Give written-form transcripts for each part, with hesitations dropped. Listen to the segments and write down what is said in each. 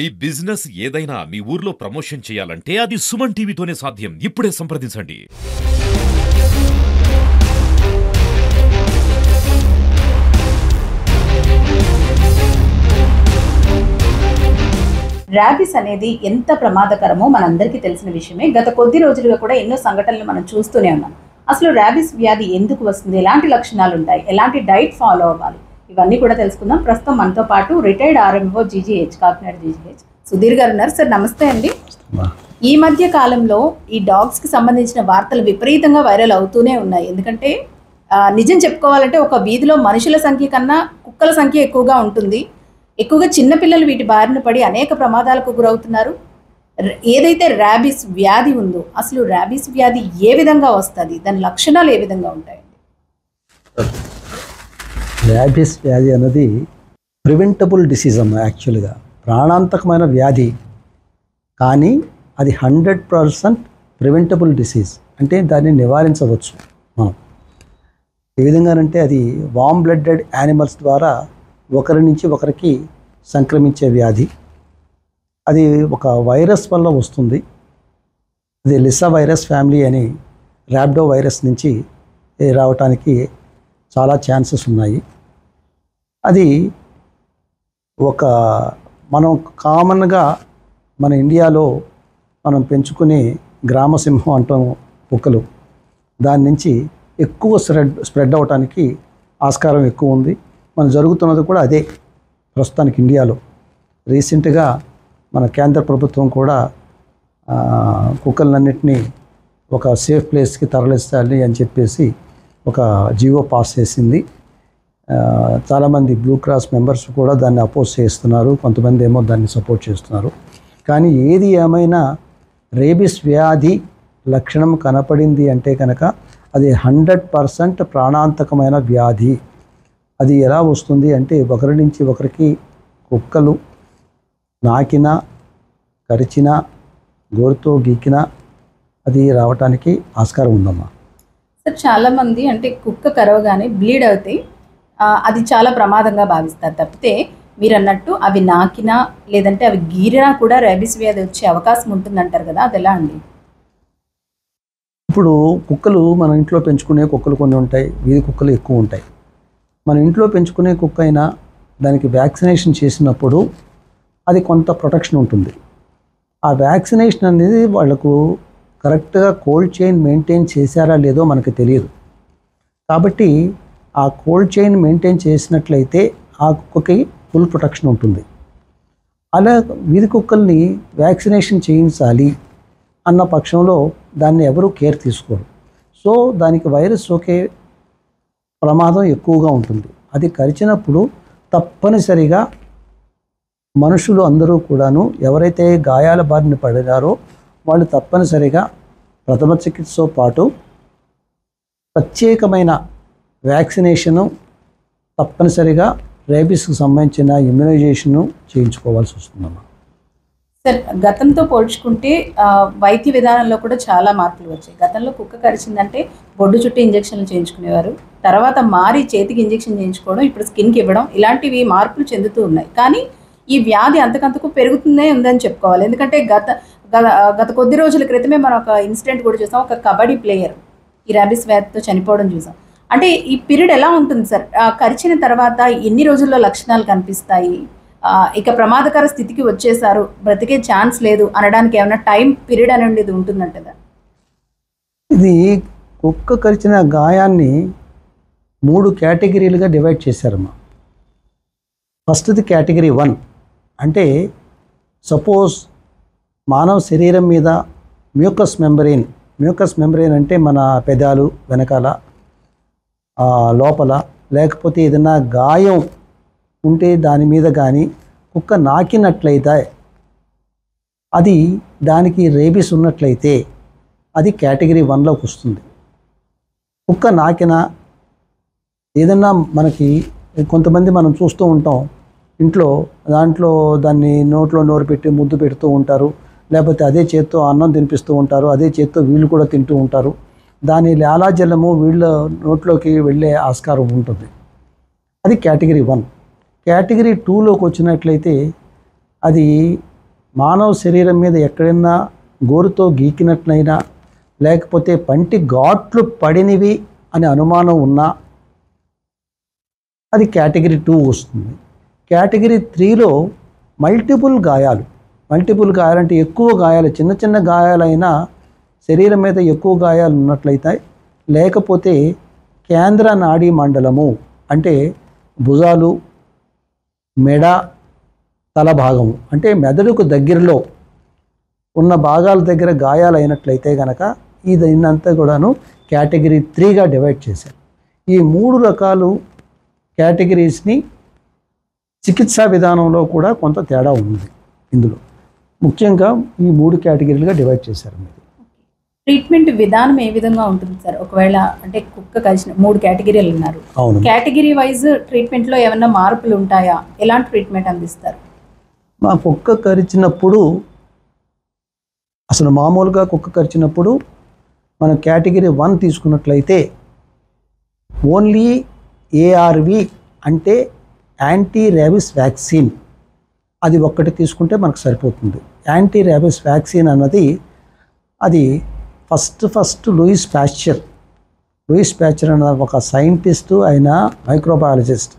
ఈ బిజినెస్ ఏదైనా మీ ఊర్లో ప్రమోషన్ చేయాలంటే అది సుమన్ టీవీతోనే సాధ్యం. ఇప్పుడే సంప్రదించండి. ర్యాబిస్ అనేది ఎంత ప్రమాదకరమో మనందరికీ తెలిసిన విషయమే. గత కొద్ది రోజులుగా కూడా ఎన్నో సంఘటనలు మనం చూస్తూనే ఉన్నాం. అసలు ర్యాబిస్ వ్యాధి ఎందుకు వస్తుంది, ఎలాంటి లక్షణాలు ఉంటాయి, ఎలాంటి డైట్ ఫాలో అవ్వాలి, ఇవన్నీ కూడా తెలుసుకుందాం. ప్రస్తుతం మనతో పాటు retired RMO GGH, Kakinada GGH Sudheer గారు ఉన్నారు. సార్ నమస్తే అండి. ఈ మధ్య కాలంలో ఈ డాగ్స్కి సంబంధించిన వార్తలు విపరీతంగా వైరల్ అవుతూనే ఉన్నాయి. ఎందుకంటే నిజం చెప్పుకోవాలంటే ఒక వీధిలో మనుషుల సంఖ్య కన్నా కుక్కల సంఖ్య ఎక్కువగా ఉంటుంది. ఎక్కువగా చిన్నపిల్లలు వీటి బారిన పడి అనేక ప్రమాదాలకు గురవుతున్నారు. ఏదైతే ర్యాబిస్ వ్యాధి ఉందో అసలు ర్యాబిస్ వ్యాధి ఏ విధంగా వస్తుంది, దాని లక్షణాలు ఏ విధంగా ఉంటాయండి? ర్యాబిస్ వ్యాధి అనేది ప్రివెంటబుల్ డిసీజ్ అమ్మ. యాక్చువల్గా ప్రాణాంతకమైన వ్యాధి, కానీ అది 100% ప్రివెంటబుల్ డిసీజ్. అంటే దాన్ని నివారించవచ్చు మనం. ఏ విధంగానంటే అది వామ్ బ్లడెడ్ యానిమల్స్ ద్వారా ఒకరి నుంచి ఒకరికి సంక్రమించే వ్యాధి. అది ఒక వైరస్ వల్ల వస్తుంది. అది లిసా వైరస్ ఫ్యామిలీ అని ర్యాబ్డో వైరస్ నుంచి రావటానికి చాలా ఛాన్సెస్ ఉన్నాయి. అది మనం కామన్గా మన ఇండియాలో మనం పెంచుకునే గ్రామసింహం అంటాం కుక్కలు, దాని నుంచి ఎక్కువ స్ప్రెడ్ అవటానికి ఆస్కారం ఎక్కువ ఉంది. మనం జరుగుతున్నది కూడా అదే ప్రస్తుతానికి ఇండియాలో. రీసెంట్గా మన కేంద్ర ప్రభుత్వం కూడా కుక్కలన్నింటినీ ఒక సేఫ్ ప్లేస్కి తరలించాలి అని చెప్పేసి ఒక జీవో పాస్ చేసింది. చాలామంది బ్లూ క్రాస్ మెంబర్స్ కూడా దాన్ని అపోజ్ చేస్తున్నారు, కొంతమంది ఏమో దాన్ని సపోర్ట్ చేస్తున్నారు. కానీ ఏది ఏమైనా రేబిస్ వ్యాధి లక్షణం కనపడింది అంటే కనుక అది 100% ప్రాణాంతకమైన వ్యాధి. అది ఎలా వస్తుంది అంటే ఒకరి నుంచి ఒకరికి కుక్కలు నాకినా, కరిచినా, గోరుతో గీకినా అది రావటానికి ఆస్కారం ఉందమ్మా. సార్ చాలామంది అంటే కుక్క కరవగానే బ్లీడ్ అవుతాయి, అది చాలా ప్రమాదంగా భావిస్తారు. తప్పితే మీరు అన్నట్టు అవి నాకినా లేదంటే అవి గీరినా కూడా ర్యాబిస్ వ్యాధి వచ్చే అవకాశం ఉంటుందంటారు కదా, అది ఎలా అండి? ఇప్పుడు కుక్కలు మన ఇంట్లో పెంచుకునే కుక్కలు కొన్ని ఉంటాయి, వీధి కుక్కలు ఎక్కువ ఉంటాయి. మన ఇంట్లో పెంచుకునే కుక్క అయినా దానికి వ్యాక్సినేషన్ చేసినప్పుడు అది కొంత ప్రొటెక్షన్ ఉంటుంది. ఆ వ్యాక్సినేషన్ అనేది వాళ్ళకు కరెక్ట్గా కోల్డ్ చైన్ మెయింటైన్ చేశారా లేదో మనకు తెలియదు. కాబట్టి ఆ కోల్డ్ చైన్ మెయింటైన్ చేసినట్లయితే ఆ కుక్కకి ఫుల్ ప్రొటెక్షన్ ఉంటుంది. అలా వీధి కుక్కల్ని వ్యాక్సినేషన్ చేయించాలి అన్న పక్షంలో దాన్ని ఎవరూ కేర్ తీసుకోరు. సో దానికి వైరస్ సోకే ప్రమాదం ఎక్కువగా ఉంటుంది. అది కరిచినప్పుడు తప్పనిసరిగా మనుషులు అందరూ కూడాను ఎవరైతే గాయాల బారిన పడినారో వాళ్ళు తప్పనిసరిగా ప్రథమ చికిత్సతో పాటు ప్రత్యేకమైన వ్యాక్సినేషను, తప్పనిసరిగా రేబిస్కి సంబంధించిన ఇమ్యునైజేషను చేయించుకోవాల్సి వస్తుందమ్మా. సార్ గతంతో పోల్చుకుంటే వైద్య విధానంలో కూడా చాలా మార్పులు వచ్చాయి. గతంలో కుక్క కరిచిందంటే బొడ్డు చుట్టూ ఇంజక్షన్లు చేయించుకునేవారు, తర్వాత మారి చేతికి ఇంజక్షన్ చేయించుకోవడం, ఇప్పుడు స్కిన్కి ఇవ్వడం, ఇలాంటివి మార్పులు చెందుతూ ఉన్నాయి. కానీ ఈ వ్యాధి అంతకంతకు పెరుగుతుందే ఉందని చెప్పుకోవాలి. ఎందుకంటే గత కొద్ది రోజుల క్రితమే మనం ఒక ఇన్సిడెంట్ కూడా చూసాం. ఒక కబడ్డీ ప్లేయర్ ఈ ర్యాబిస్ వ్యాధితో చనిపోవడం చూసాం. అంటే ఈ పీరియడ్ ఎలా ఉంటుంది సార్? కరిచిన తర్వాత ఎన్ని రోజుల్లో లక్షణాలు కనిపిస్తాయి? ఇక ప్రమాదకర స్థితికి వచ్చేసారు, బ్రతికే ఛాన్స్ లేదు అనడానికి ఏమైనా టైం పీరియడ్ అనేది ఉంటుందంటదా? ఇది కుక్క కరిచిన గాయాన్ని 3 కేటగిరీలుగా డివైడ్ చేశారమ్మా. ఫస్ట్ది కేటగిరీ 1 అంటే సపోజ్ మానవ శరీరం మీద మ్యూకస్ మెంబ్రెయిన్ అంటే మన పెదాలు వెనకాల లోపల లేకపోతే ఏదైనా గాయం ఉంటే దాని మీద కానీ కుక్క నాకినట్లయితే, అది దానికి రేబిస్ ఉన్నట్లయితే అది కేటగిరీ 1లోకి వస్తుంది. కుక్క నాకిన ఏదన్నా మనకి కొంతమంది మనం చూస్తూ ఉంటాం ఇంట్లో, దాంట్లో దాన్ని నోట్లో నోరు పెట్టి ముద్దు పెడుతూ ఉంటారు, లేకపోతే అదే చేత్తో అన్నం తినిపిస్తూ ఉంటారు, అదే చేత్తో వీళ్ళు కూడా తింటూ ఉంటారు. దాని లాలాజలము వీళ్ళ నోట్లోకి వెళ్ళే ఆస్కారం ఉంటుంది. అది కేటగిరీ 1. కేటగిరీ 2లోకి వచ్చినట్లయితే అది మానవ శరీరం మీద ఎక్కడైనా గోరుతో గీకినట్లయినా లేకపోతే పంటి ఘాట్లు పడినవి అని అనుమానం ఉన్నా అది కేటగిరీ 2 వస్తుంది. కేటగిరీ 3లో మల్టిపుల్ గాయాలు అంటే ఎక్కువ గాయాలు, చిన్న చిన్న గాయాలైనా శరీరం మీద ఎక్కువ గాయాలు ఉన్నట్లయితే, లేకపోతే కేంద్ర నాడీ మండలము అంటే భుజాలు, మెడ, తల భాగము అంటే మెదడుకు దగ్గరలో ఉన్న భాగాల దగ్గర గాయాలు అయినట్లయితే కనుక దీన్నంతా కూడాను కేటగిరీ 3గా డివైడ్ చేశారు. ఈ 3 రకాలు కేటగిరీస్ని చికిత్సా విధానంలో కూడా కొంత తేడా ఉంది. ఇందులో ముఖ్యంగా ఈ 3 కేటగిరీలుగా డివైడ్ చేశారు. మీరు ట్రీట్మెంట్ విధానం ఏ విధంగా ఉంటుంది సార్? ఒకవేళ అంటే కుక్క కలిసిన 3 కేటగిరీలు ఉన్నారు, అవును, కేటగిరీ వైజ్ ట్రీట్మెంట్లో ఏమైనా మార్పులు ఉంటాయా? ఎలాంటి ట్రీట్మెంట్ అందిస్తారు? మా కుక్క కరిచినప్పుడు అసలు మామూలుగా కుక్క కరిచినప్పుడు మనం కేటగిరీ 1 తీసుకున్నట్లయితే ఓన్లీ ఏఆర్వి అంటే యాంటీ ర్యాబిస్ వ్యాక్సిన్, అది ఒక్కటి తీసుకుంటే మనకు సరిపోతుంది. యాంటీ ర్యాబిస్ వ్యాక్సిన్ అన్నది అది ఫస్ట్ లూయిస్ ప్యాస్చర్ అన్న ఒక సైంటిస్టు, ఆయన మైక్రోబయాలజిస్ట్,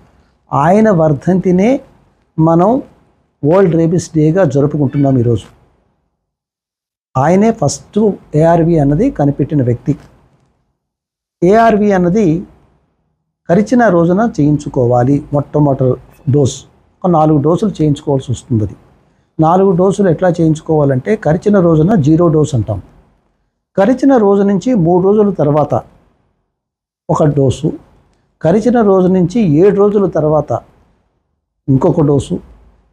ఆయన వర్ధంతినే మనం వరల్డ్ రేబిస్ డేగా జరుపుకుంటున్నాం ఈరోజు. ఆయనే ఫస్ట్ ఏఆర్వి అన్నది కనిపెట్టిన వ్యక్తి. ఏఆర్వి అన్నది కరిచిన రోజున చేయించుకోవాలి. మొట్టమొదటి డోస్ ఒక 4 డోసులు చేయించుకోవాల్సి వస్తుంది. అది 4 డోసులు ఎట్లా చేయించుకోవాలంటే, కరిచిన రోజున 0 డోస్ అంటాం. కరిచిన రోజు నుంచి 3 రోజుల తర్వాత 1 డోసు, కరిచిన రోజు నుంచి 7 రోజుల తర్వాత ఇంకొక డోసు,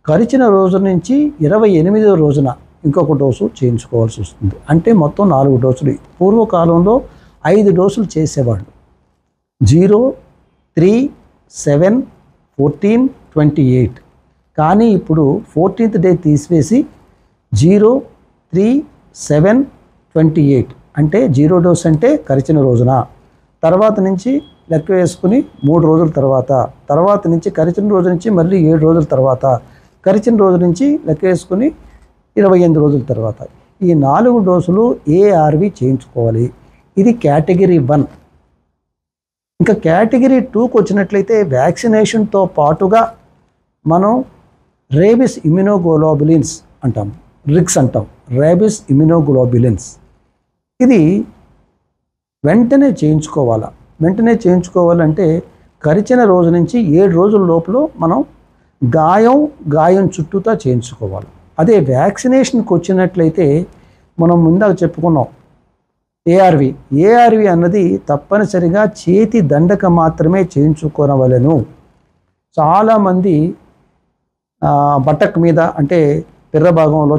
కరిచిన రోజు నుంచి 28వ రోజున ఇంకొక డోసు చేయించుకోవాల్సి వస్తుంది. అంటే మొత్తం 4 డోసులు. పూర్వకాలంలో 5 డోసులు చేసేవాళ్ళు. 0, 3, 7, 14, 28. కానీ ఇప్పుడు 14th డే తీసివేసి 0, 3, 7, 28 అంటే 0 డోస్ అంటే కరిచిన రోజున, తర్వాత నుంచి లెక్క వేసుకుని 3 రోజుల తర్వాత నుంచి కరిచిన రోజు నుంచి మళ్ళీ 7 రోజుల తర్వాత, కరిచిన రోజు నుంచి లెక్క వేసుకుని 28 రోజుల తర్వాత ఈ 4 డోసులు ఏఆర్వి చేయించుకోవాలి. ఇది కేటగిరీ 1. ఇంకా కేటగిరీ 2కి వచ్చినట్లయితే వ్యాక్సినేషన్తో పాటుగా మనం రేబిస్ ఇమ్యునోగ్లోబులిన్స్ అంటాం, రిక్స్ అంటాం, రేబిస్ ఇమ్యునోగ్లోబులిన్స్. ఇది వెంటనే చేయించుకోవాలంటే కరిచిన రోజు నుంచి 7 రోజుల లోపల మనం గాయం చుట్టూతా చేయించుకోవాలి. అదే వ్యాక్సినేషన్కి వచ్చినట్లయితే మనం ముందాక చెప్పుకున్నాం ఏఆర్వి అన్నది తప్పనిసరిగా చేతి దండక మాత్రమే చేయించుకోనవలెను. చాలామంది బట్టక్ మీద అంటే పిర్ర భాగంలో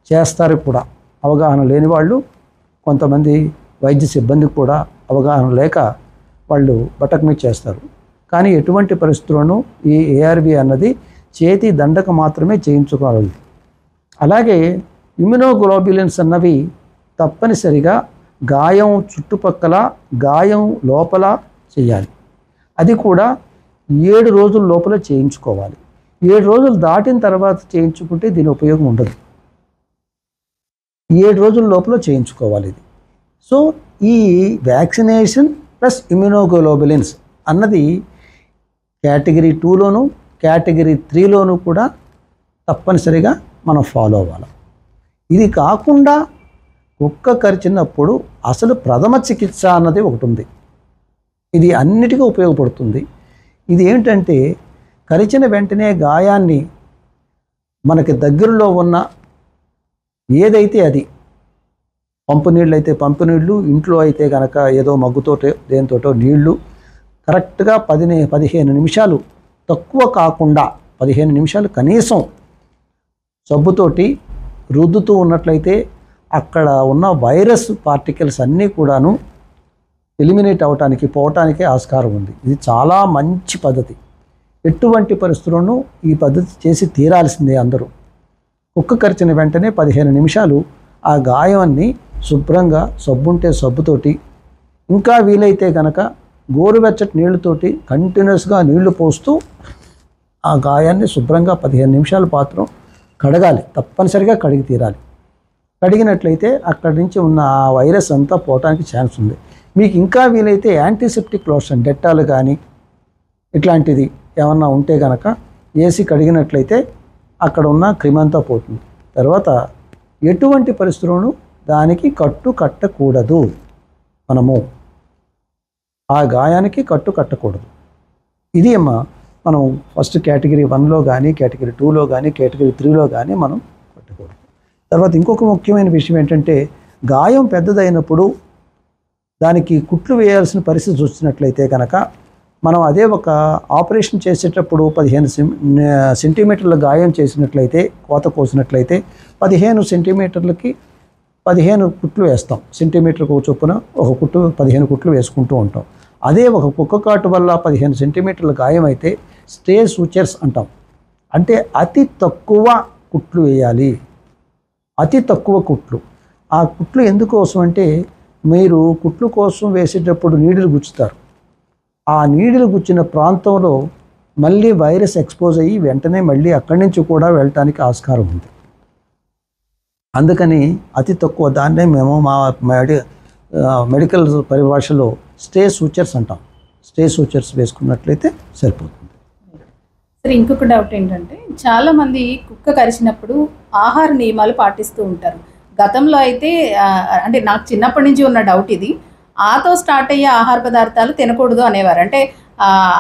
చేస్తారు కూడా. అవగాహన లేని వాళ్ళు, కొంతమంది వైద్య సిబ్బంది కూడా అవగాహన లేక వాళ్ళు బట్టక్ మీద చేస్తారు. కానీ ఎటువంటి పరిస్థితుల్లోనూ ఈ ఏఆర్వి అన్నది చేతి దండక మాత్రమే చేయించుకోవాలి. అలాగే ఇమ్యునోగ్లోబులిన్స్ అన్నవి తప్పనిసరిగా గాయం చుట్టుపక్కల, గాయం లోపల చేయాలి. అది కూడా 7 రోజుల లోపల చేయించుకోవాలి. 7 రోజులు దాటిన తర్వాత చేయించుకుంటే దీని ఉపయోగం ఉండదు. 7 రోజుల లోపల చేయించుకోవాలి ఇది. సో ఈ వ్యాక్సినేషన్ ప్లస్ ఇమ్యునోగ్లోబులిన్స్ అన్నది కేటగిరీ 2లోను కేటగిరీ 3లోను కూడా తప్పనిసరిగా మనం ఫాలో అవ్వాలి. ఇది కాకుండా కుక్క కరిచినప్పుడు అసలు ప్రథమ చికిత్స అన్నది ఒకటి ఉంది. ఇది అన్నిటికీ ఉపయోగపడుతుంది. ఇది ఏంటంటే, కరిచిన వెంటనే గాయాన్ని మనకి దగ్గరలో ఉన్న ఏదైతే అది, పంపు నీళ్ళు అయితే పంపు నీళ్ళు, ఇంట్లో అయితే కనుక ఏదో మగ్గుతోటో దేనితోటో నీళ్లు కరెక్ట్గా 15 నిమిషాలు, తక్కువ కాకుండా 15 నిమిషాలు కనీసం సబ్బుతోటి రుద్దుతూ ఉన్నట్లయితే అక్కడ ఉన్న వైరస్ పార్టికల్స్ అన్నీ కూడాను ఎలిమినేట్ పోవటానికి ఆస్కారం ఉంది. ఇది చాలా మంచి పద్ధతి. ఎటువంటి పరిస్థితుల్లోనూ ఈ పద్ధతి చేసి తీరాల్సిందే అందరూ. కుక్క కరిచిన వెంటనే 15 నిమిషాలు ఆ గాయాన్ని శుభ్రంగా సబ్బుంటే సబ్బుతోటి, ఇంకా వీలైతే కనుక గోరువెచ్చటి నీళ్ళతోటి కంటిన్యూస్గా నీళ్లు పోస్తూ ఆ గాయాన్ని శుభ్రంగా 15 నిమిషాల పాత్ర కడగాలి, తప్పనిసరిగా కడిగి తీరాలి. కడిగినట్లయితే అక్కడి నుంచి ఉన్న ఆ వైరస్ అంతా పోవటానికి ఛాన్స్ ఉంది. మీకు ఇంకా వీలైతే యాంటీసెప్టిక్ లోషన్, డెట్టాలు కానీ ఇట్లాంటిది ఏమన్నా ఉంటే కనుక వేసి కడిగినట్లయితే అక్కడ ఉన్న క్రిమంతా పోతుంది. తర్వాత ఎటువంటి పరిస్థితుల్లోనూ దానికి కట్టు కట్టకూడదు. మనము ఆ గాయానికి కట్టు కట్టకూడదు. ఇది అమ్మ మనం ఫస్ట్ కేటగిరీ 1లో కానీ, కేటగిరీ 2లో కానీ, కేటగిరీ 3లో కానీ మనం కట్టకూడదు. తర్వాత ఇంకొక ముఖ్యమైన విషయం ఏంటంటే, గాయం పెద్దదైనప్పుడు దానికి కుట్లు వేయాల్సిన పరిస్థితి వచ్చినట్లయితే కనుక మనం అదే ఒక ఆపరేషన్ చేసేటప్పుడు 15 సెంటీమీటర్ల గాయం చేసినట్లయితే, కోత కోసినట్లయితే 15 సెంటీమీటర్లకి 15 కుట్లు వేస్తాం. సెంటీమీటర్కు చొప్పున ఒక కుట్టు 15 కుట్లు వేసుకుంటూ ఉంటాం. అదే ఒక కుక్క కాటు వల్ల 15 సెంటీమీటర్ల గాయం అయితే స్టే సూచర్స్ అంటాం. అంటే అతి తక్కువ కుట్లు వేయాలి, అతి తక్కువ కుట్లు. ఆ కుట్లు ఎందుకోసం అంటే, మీరు కుట్లు కోసం వేసేటప్పుడు నీడిలు గుచ్చుతారు. ఆ నీడిలు గుచ్చిన ప్రాంతంలో మళ్ళీ వైరస్ ఎక్స్పోజ్ అయ్యి వెంటనే మళ్ళీ అక్కడి నుంచి కూడా వెళ్ళటానికి ఆస్కారం ఉంది. అందుకని అతి తక్కువ దాన్నే మేము మా మెడికల్ పరిభాషలో స్టే సూచర్స్ అంటాం. స్టే సూచర్స్ వేసుకున్నట్లయితే సరిపోతుంది. సరే, ఇంకొక డౌట్ ఏంటంటే, చాలామంది కుక్క కరిచినప్పుడు ఆహార నియమాలు పాటిస్తూ ఉంటారు. గతంలో అయితే అంటే నాకు చిన్నప్పటి నుంచి ఉన్న డౌట్ ఇది, ఆతో స్టార్ట్ అయ్యే ఆహార పదార్థాలు తినకూడదు అనేవారు. అంటే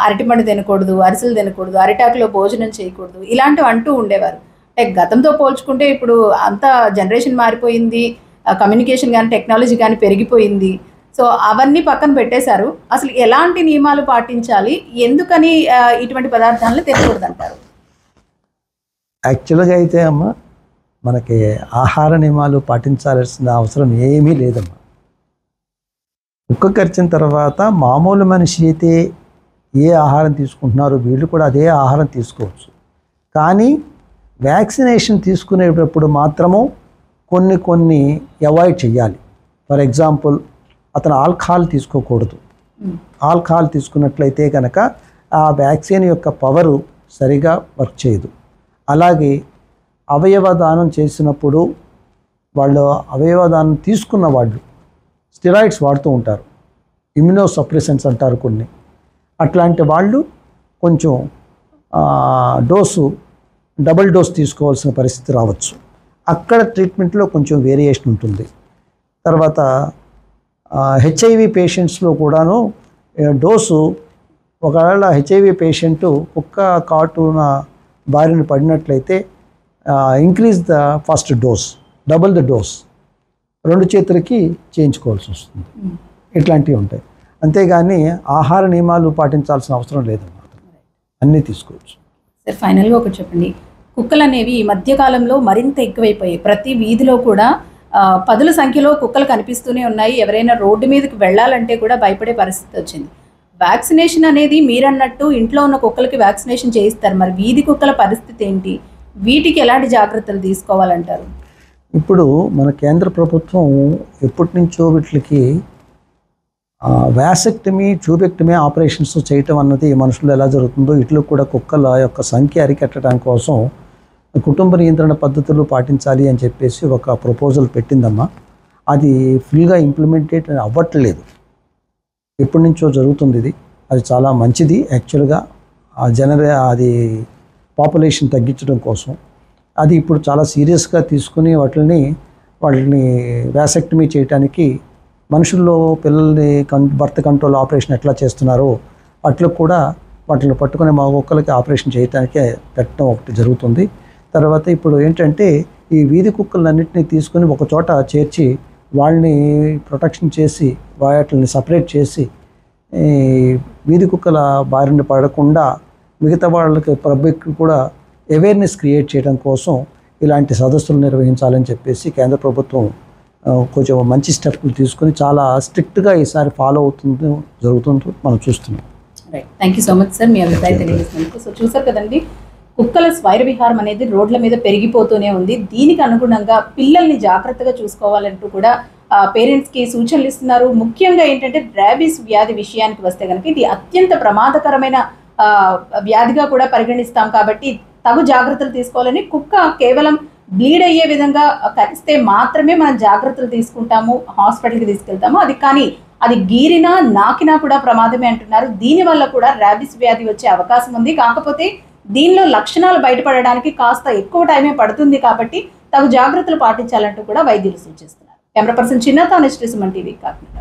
అరటిపండు తినకూడదు, అరిసెలు తినకూడదు, అరిటాకులో భోజనం చేయకూడదు, ఇలాంటివి అంటూ ఉండేవారు. అంటే గతంతో పోల్చుకుంటే ఇప్పుడు అంతా జనరేషన్ మారిపోయింది, కమ్యూనికేషన్ కానీ టెక్నాలజీ కానీ పెరిగిపోయింది. సో అవన్నీ పక్కన పెట్టేశారు. అసలు ఎలాంటి నియమాలు పాటించాలి, ఎందుకని ఇటువంటి పదార్థాలను తినకూడదు అంటారు? యాక్చువల్గా అయితే అమ్మ, మనకి ఆహార నియమాలు పాటించాల్సిన అవసరం ఏమీ లేదమ్మా. కుక్క కరిచిన తర్వాత మామూలు మనిషి అయితే ఏ ఆహారం తీసుకుంటున్నారో వీళ్ళు కూడా అదే ఆహారం తీసుకోవచ్చు. కానీ వ్యాక్సినేషన్ తీసుకునేటప్పుడు మాత్రము కొన్ని అవాయిడ్ చేయాలి. ఫర్ ఎగ్జాంపుల్, అతను ఆల్కహాల్ తీసుకోకూడదు. ఆల్కహాల్ తీసుకున్నట్లయితే కనుక ఆ వ్యాక్సిన్ యొక్క పవరు సరిగా వర్క్ చేయదు. అలాగే అవయవదానం చేసినప్పుడు వాళ్ళు అవయవదానం తీసుకున్న వాళ్ళు స్టెరాయిడ్స్ వాడుతూ ఉంటారు, ఇమ్యూనో సప్రెసెంట్స్ అంటారు కొన్ని. అట్లాంటి వాళ్ళు కొంచెం డోసు డబుల్ డోస్ తీసుకోవాల్సిన పరిస్థితి రావచ్చు. అక్కడ ట్రీట్మెంట్లో కొంచెం వేరియేషన్ ఉంటుంది. తర్వాత హెచ్ఐవి పేషెంట్స్లో కూడాను డోసు, ఒకవేళ హెచ్ఐవి పేషెంటు కుక్క కాటున బారిన పడినట్లయితే increase the first dose, double the dose 2 చేతులకి చేయించుకోవాల్సి వస్తుంది. ఇట్లాంటివి ఉంటాయి. అంతేగాని ఆహార నియమాలు పాటించాల్సిన అవసరం లేదన్నమాట, అన్నీ తీసుకోవచ్చు. సార్, ఫైనల్గా ఒకటి చెప్పండి. కుక్కలు అనేవి ఈ మధ్యకాలంలో మరింత ఎక్కువైపోయాయి. ప్రతి వీధిలో కూడా పదుల సంఖ్యలో కుక్కలు కనిపిస్తూనే ఉన్నాయి. ఎవరైనా రోడ్డు మీదకి వెళ్ళాలంటే కూడా భయపడే పరిస్థితి వచ్చింది. వ్యాక్సినేషన్ అనేది మీరన్నట్టు ఇంట్లో ఉన్న కుక్కలకి వ్యాక్సినేషన్ చేయిస్తారు. మరి వీధి కుక్కల పరిస్థితి ఏంటి? వీటికి ఎలాంటి జాగ్రత్తలు తీసుకోవాలంటారు? ఇప్పుడు మన కేంద్ర ప్రభుత్వం ఎప్పటి నుంచో వీటికి వ్యాసెక్టమీ, ట్యూబెక్టమీ ఆపరేషన్స్ చేయటం అన్నది మనుషులు ఎలా జరుగుతుందో ఇట్లు కూడా కుక్కల యొక్క సంఖ్య అరికట్టడం కోసం కుటుంబ నియంత్రణ పద్ధతులు పాటించాలి అని చెప్పేసి ఒక ప్రపోజల్ పెట్టిందమ్మా. అది ఫుల్గా ఇంప్లిమెంటేట్ అవ్వట్లేదు. ఎప్పటి నుంచో జరుగుతుంది ఇది. అది చాలా మంచిది యాక్చువల్గా. అది పాపులేషన్ తగ్గించడం కోసం అది ఇప్పుడు చాలా సీరియస్గా తీసుకుని వాటిని వ్యాసెక్టమీ చేయడానికి మనుషుల్లో పిల్లల్ని బర్త్ కంట్రోల్ ఆపరేషన్ ఎట్లా చేస్తున్నారో అట్లా కూడా వాటిని పట్టుకునే మా కుక్కలకి ఆపరేషన్ చేయడానికే పెట్టడం ఒకటి జరుగుతుంది. తర్వాత ఇప్పుడు ఏంటంటే ఈ వీధి కుక్కలన్నింటినీ తీసుకుని ఒక చోట చేర్చి వాళ్ళని ప్రొటెక్షన్ చేసి వాటిని సపరేట్ చేసి వీధి కుక్కల బారిన పడకుండా మిగతా వాళ్ళకి పబ్లిక్ కూడా అవేర్నెస్ క్రియేట్ చేయడం కోసం ఇలాంటి సదస్సులు నిర్వహించాలని చెప్పేసి కేంద్ర ప్రభుత్వం కొంచెం మంచి స్టెప్లు తీసుకుని చాలా స్ట్రిక్ట్గా ఈసారి ఫాలో జరుగుతుందో మనం చూస్తున్నాం. Right, thank you so much sir, మీ అభిప్రాయం తెలియజేసినందుకు. సో చూసారు కదండి, కుక్కల స్వైర విహారం అనేది రోడ్ల మీద పెరిగిపోతూనే ఉంది. దీనికి అనుగుణంగా పిల్లల్ని జాగ్రత్తగా చూసుకోవాలంటూ కూడా పేరెంట్స్కి సూచనలు ఇస్తున్నారు. ముఖ్యంగా ఏంటంటే ర్యాబీస్ వ్యాధి విషయానికి వస్తే కనుక ఇది అత్యంత ప్రమాదకరమైన వ్యాధిగా కూడా పరిగణిస్తాం కాబట్టి తగు జాగ్రత్తలు తీసుకోవాలని, కుక్క కేవలం బ్లీడ్ అయ్యే విధంగా కరిస్తే మాత్రమే మనం జాగ్రత్తలు తీసుకుంటాము, హాస్పిటల్కి తీసుకెళ్తాము. అది కానీ అది గీరినా నాకినా కూడా ప్రమాదమే అంటున్నారు. దీనివల్ల కూడా ర్యాబిస్ వ్యాధి వచ్చే అవకాశం ఉంది. కాకపోతే దీనిలో లక్షణాలు బయటపడడానికి కాస్త ఎక్కువ టైమే పడుతుంది కాబట్టి తగు జాగ్రత్తలు పాటించాలంటూ కూడా వైద్యులు సూచిస్తున్నారు. కెమెరా పర్సన్ చిన్నతో సుమన్ టీవీ కాకినాడ.